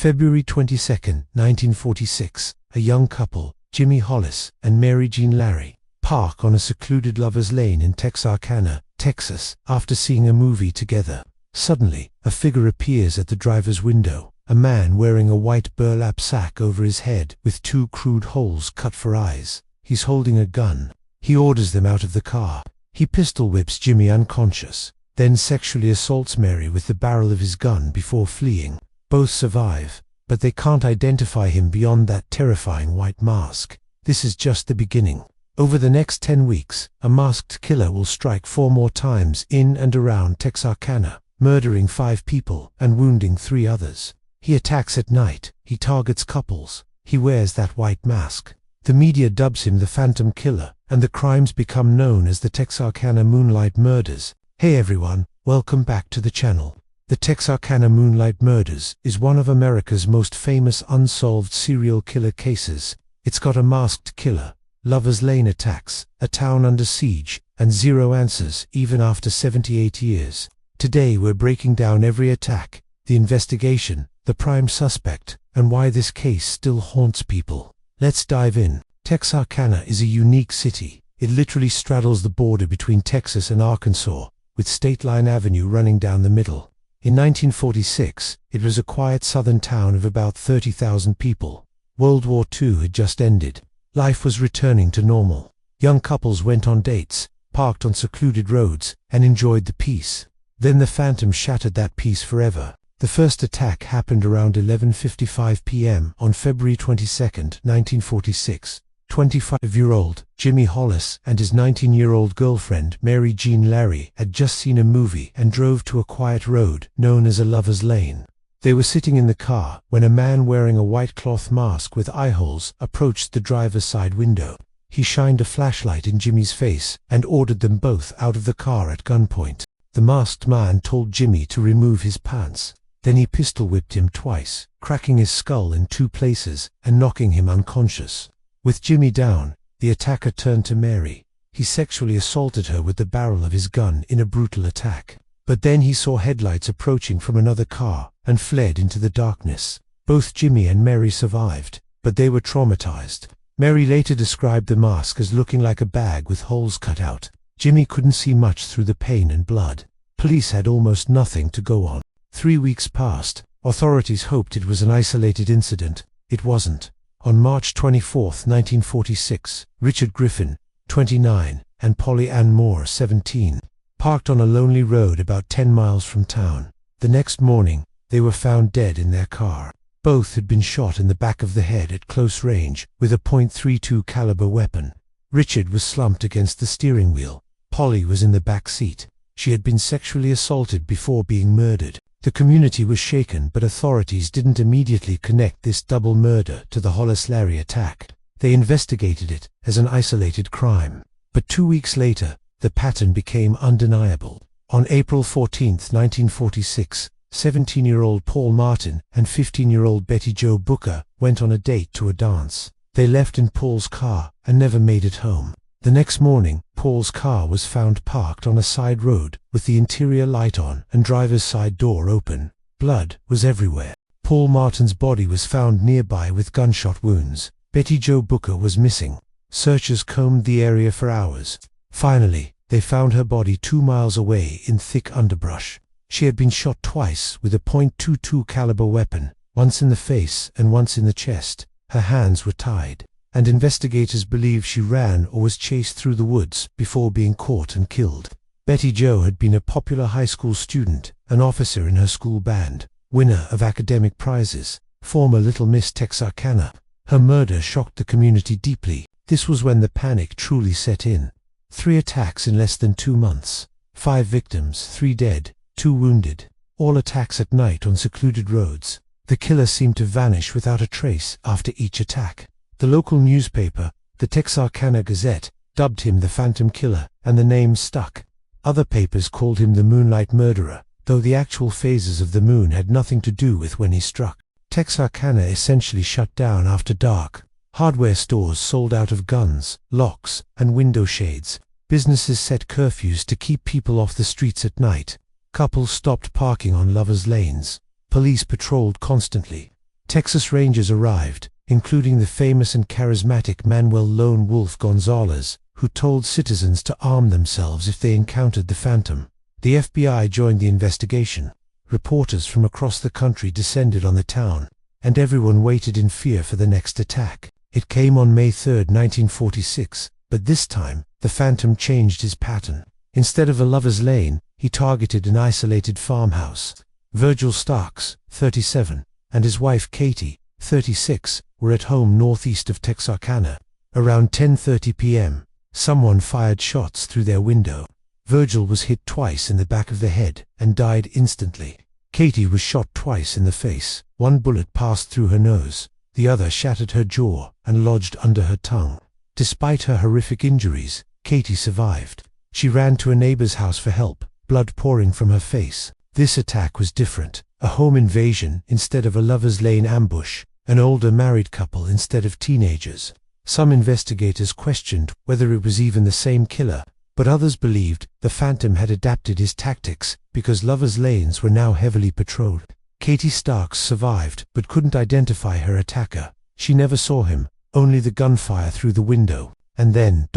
February 22, 1946, a young couple, Jimmy Hollis and Mary Jean Larry, park on a secluded lover's lane in Texarkana, Texas, after seeing a movie together. Suddenly, a figure appears at the driver's window, a man wearing a white burlap sack over his head with two crude holes cut for eyes. He's holding a gun. He orders them out of the car. He pistol whips Jimmy unconscious, then sexually assaults Mary with the barrel of his gun before fleeing. Both survive, but they can't identify him beyond that terrifying white mask. This is just the beginning. Over the next 10 weeks, a masked killer will strike 4 more times in and around Texarkana, murdering 5 people and wounding 3 others. He attacks at night. He targets couples. He wears that white mask. The media dubs him the Phantom Killer, and the crimes become known as the Texarkana Moonlight Murders. Hey everyone, welcome back to the channel. The Texarkana Moonlight Murders is one of America's most famous unsolved serial killer cases. It's got a masked killer, Lover's Lane attacks, a town under siege, and 0 answers even after 78 years. Today we're breaking down every attack, the investigation, the prime suspect, and why this case still haunts people. Let's dive in. Texarkana is a unique city. It literally straddles the border between Texas and Arkansas, with State Line Avenue running down the middle. In 1946, it was a quiet southern town of about 30,000 people. World War II had just ended. Life was returning to normal. Young couples went on dates, parked on secluded roads, and enjoyed the peace. Then the Phantom shattered that peace forever. The first attack happened around 11:55 p.m. on February 22, 1946. 25-year-old Jimmy Hollis and his 19-year-old girlfriend Mary Jean Larry had just seen a movie and drove to a quiet road known as a lover's lane. They were sitting in the car when a man wearing a white cloth mask with eye holes approached the driver's side window. He shined a flashlight in Jimmy's face and ordered them both out of the car at gunpoint. The masked man told Jimmy to remove his pants. Then he pistol whipped him twice, cracking his skull in 2 places and knocking him unconscious. With Jimmy down, the attacker turned to Mary. He sexually assaulted her with the barrel of his gun in a brutal attack. But then he saw headlights approaching from another car and fled into the darkness. Both Jimmy and Mary survived, but they were traumatized. Mary later described the mask as looking like a bag with holes cut out. Jimmy couldn't see much through the pain and blood. Police had almost nothing to go on. 3 weeks passed. Authorities hoped it was an isolated incident. It wasn't. On March 24, 1946, Richard Griffin, 29, and Polly Ann Moore, 17, parked on a lonely road about 10 miles from town. The next morning, they were found dead in their car. Both had been shot in the back of the head at close range with a .32 caliber weapon. Richard was slumped against the steering wheel. Polly was in the back seat. She had been sexually assaulted before being murdered. The community was shaken, but authorities didn't immediately connect this double murder to the Hollis-Larry attack. They investigated it as an isolated crime. But 2 weeks later, the pattern became undeniable. On April 14, 1946, 17-year-old Paul Martin and 15-year-old Betty Jo Booker went on a date to a dance. They left in Paul's car and never made it home. The next morning, Paul's car was found parked on a side road with the interior light on and driver's side door open. Blood was everywhere. Paul Martin's body was found nearby with gunshot wounds. Betty Jo Booker was missing. Searchers combed the area for hours. Finally, they found her body 2 miles away in thick underbrush. She had been shot twice with a .22 caliber weapon, once in the face and once in the chest. Her hands were tied, and investigators believe she ran or was chased through the woods before being caught and killed. Betty Jo had been a popular high school student, an officer in her school band, winner of academic prizes, former Little Miss Texarkana. Her murder shocked the community deeply. This was when the panic truly set in. 3 attacks in less than 2 months. 5 victims, 3 dead, 2 wounded. All attacks at night on secluded roads. The killer seemed to vanish without a trace after each attack. The local newspaper, the Texarkana Gazette, dubbed him the Phantom Killer, and the name stuck. Other papers called him the Moonlight Murderer, though the actual phases of the moon had nothing to do with when he struck. Texarkana essentially shut down after dark. Hardware stores sold out of guns, locks, and window shades. Businesses set curfews to keep people off the streets at night. Couples stopped parking on lovers' lanes. Police patrolled constantly. Texas Rangers arrived, including the famous and charismatic Manuel "Lone Wolf" Gonzalez, who told citizens to arm themselves if they encountered the Phantom. The FBI joined the investigation. Reporters from across the country descended on the town, and everyone waited in fear for the next attack. It came on May 3, 1946, but this time, the Phantom changed his pattern. Instead of a lover's lane, he targeted an isolated farmhouse. Virgil Starks, 37, and his wife Katie, 36, were at home northeast of Texarkana. Around 10:30 p.m., someone fired shots through their window. Virgil was hit twice in the back of the head and died instantly. Katie was shot twice in the face. One bullet passed through her nose, the other shattered her jaw and lodged under her tongue. Despite her horrific injuries, Katie survived. She ran to a neighbor's house for help, blood pouring from her face. This attack was different, a home invasion instead of a lover's lane ambush, an older married couple instead of teenagers. Some investigators questioned whether it was even the same killer, but others believed the Phantom had adapted his tactics because lovers' lanes were now heavily patrolled. Katie Starks survived but couldn't identify her attacker. She never saw him, only the gunfire through the window, and then ...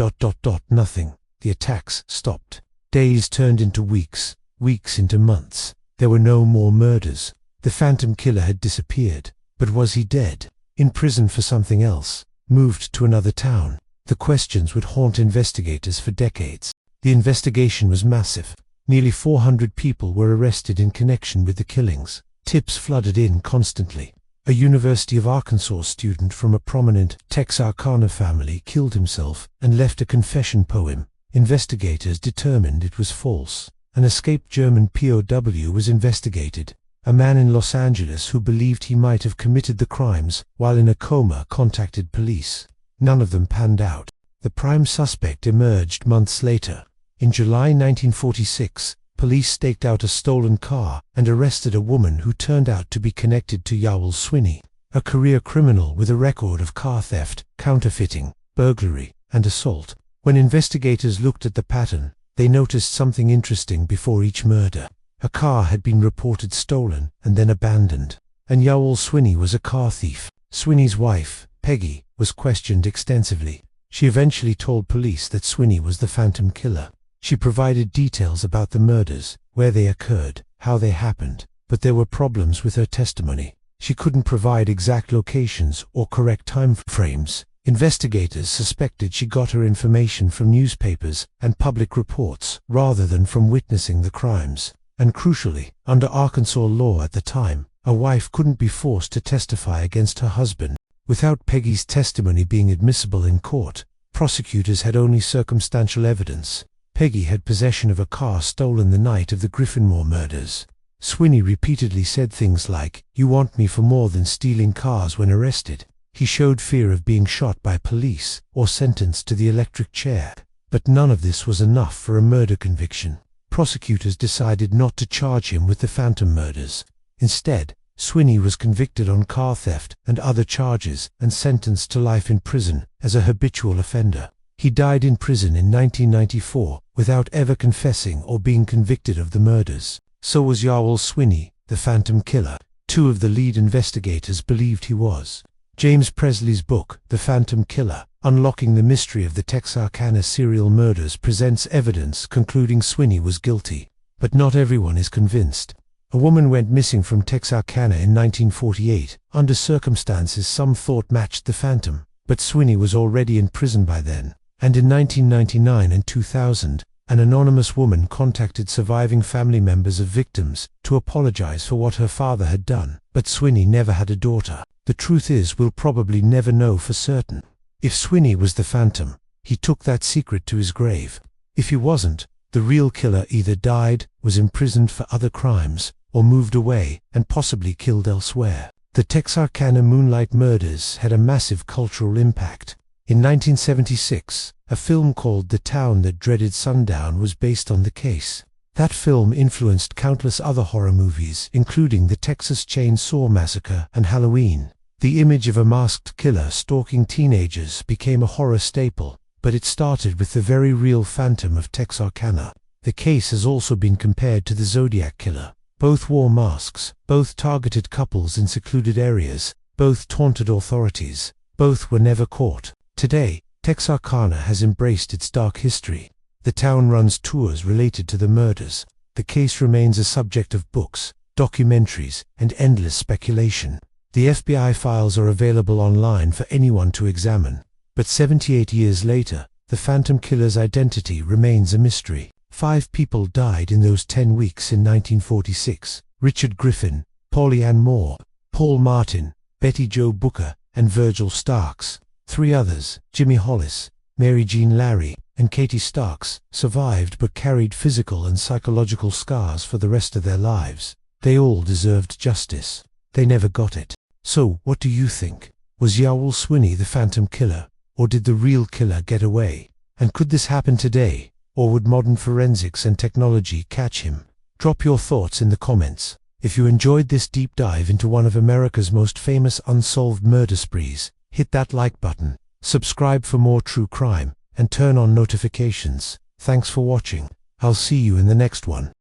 nothing. The attacks stopped. Days turned into weeks, weeks into months. There were no more murders. The Phantom killer had disappeared. But was he dead? In prison for something else? Moved to another town? The questions would haunt investigators for decades. The investigation was massive. Nearly 400 people were arrested in connection with the killings. Tips flooded in constantly. A University of Arkansas student from a prominent Texarkana family killed himself and left a confession poem. Investigators determined it was false. An escaped German POW was investigated. A man in Los Angeles who believed he might have committed the crimes while in a coma contacted police. None of them panned out. The prime suspect emerged months later. In July 1946, police staked out a stolen car and arrested a woman who turned out to be connected to Yowell Swinney, a career criminal with a record of car theft, counterfeiting, burglary, and assault. When investigators looked at the pattern, they noticed something interesting before each murder. A car had been reported stolen and then abandoned, and Yowell Swinney was a car thief. Swinney's wife, Peggy, was questioned extensively. She eventually told police that Swinney was the Phantom killer. She provided details about the murders, where they occurred, how they happened, but there were problems with her testimony. She couldn't provide exact locations or correct time frames. Investigators suspected she got her information from newspapers and public reports rather than from witnessing the crimes. And crucially, under Arkansas law at the time, a wife couldn't be forced to testify against her husband. Without Peggy's testimony being admissible in court, prosecutors had only circumstantial evidence. Peggy had possession of a car stolen the night of the Griffinmore murders. Swinney repeatedly said things like, "You want me for more than stealing cars," when arrested. He showed fear of being shot by police or sentenced to the electric chair. But none of this was enough for a murder conviction. Prosecutors decided not to charge him with the Phantom murders. Instead, Swinney was convicted on car theft and other charges and sentenced to life in prison as a habitual offender. He died in prison in 1994 without ever confessing or being convicted of the murders. So was Yowell Swinney, the Phantom killer. Two of the lead investigators believed he was. James Presley's book, The Phantom Killer, Unlocking the Mystery of the Texarkana Serial Murders, presents evidence concluding Swinney was guilty. But not everyone is convinced. A woman went missing from Texarkana in 1948, under circumstances some thought matched the Phantom, but Swinney was already in prison by then. And in 1999 and 2000, an anonymous woman contacted surviving family members of victims to apologize for what her father had done, but Swinney never had a daughter. The truth is, we'll probably never know for certain. If Swinney was the Phantom, he took that secret to his grave. If he wasn't, the real killer either died, was imprisoned for other crimes, or moved away and possibly killed elsewhere. The Texarkana Moonlight murders had a massive cultural impact. In 1976, a film called The Town That Dreaded Sundown was based on the case. That film influenced countless other horror movies, including the Texas Chainsaw Massacre and Halloween. The image of a masked killer stalking teenagers became a horror staple, but it started with the very real Phantom of Texarkana. The case has also been compared to the Zodiac Killer. Both wore masks, both targeted couples in secluded areas, Both taunted authorities. Both were never caught. Today, Texarkana has embraced its dark history. The town runs tours related to the murders. The case remains a subject of books, documentaries, and endless speculation. The FBI files are available online for anyone to examine. But 78 years later, the Phantom Killer's identity remains a mystery. 5 people died in those 10 weeks in 1946. Richard Griffin, Polly Ann Moore, Paul Martin, Betty Jo Booker, and Virgil Starks. 3 others, Jimmy Hollis, Mary Jean Larry, and Katie Starks, survived but carried physical and psychological scars for the rest of their lives. They all deserved justice. They never got it. So, what do you think? Was Yael Swinney the Phantom Killer? Or did the real killer get away? And could this happen today? Or would modern forensics and technology catch him? Drop your thoughts in the comments. If you enjoyed this deep dive into one of America's most famous unsolved murder sprees, hit that like button, subscribe for more true crime, and turn on notifications. Thanks for watching. I'll see you in the next one.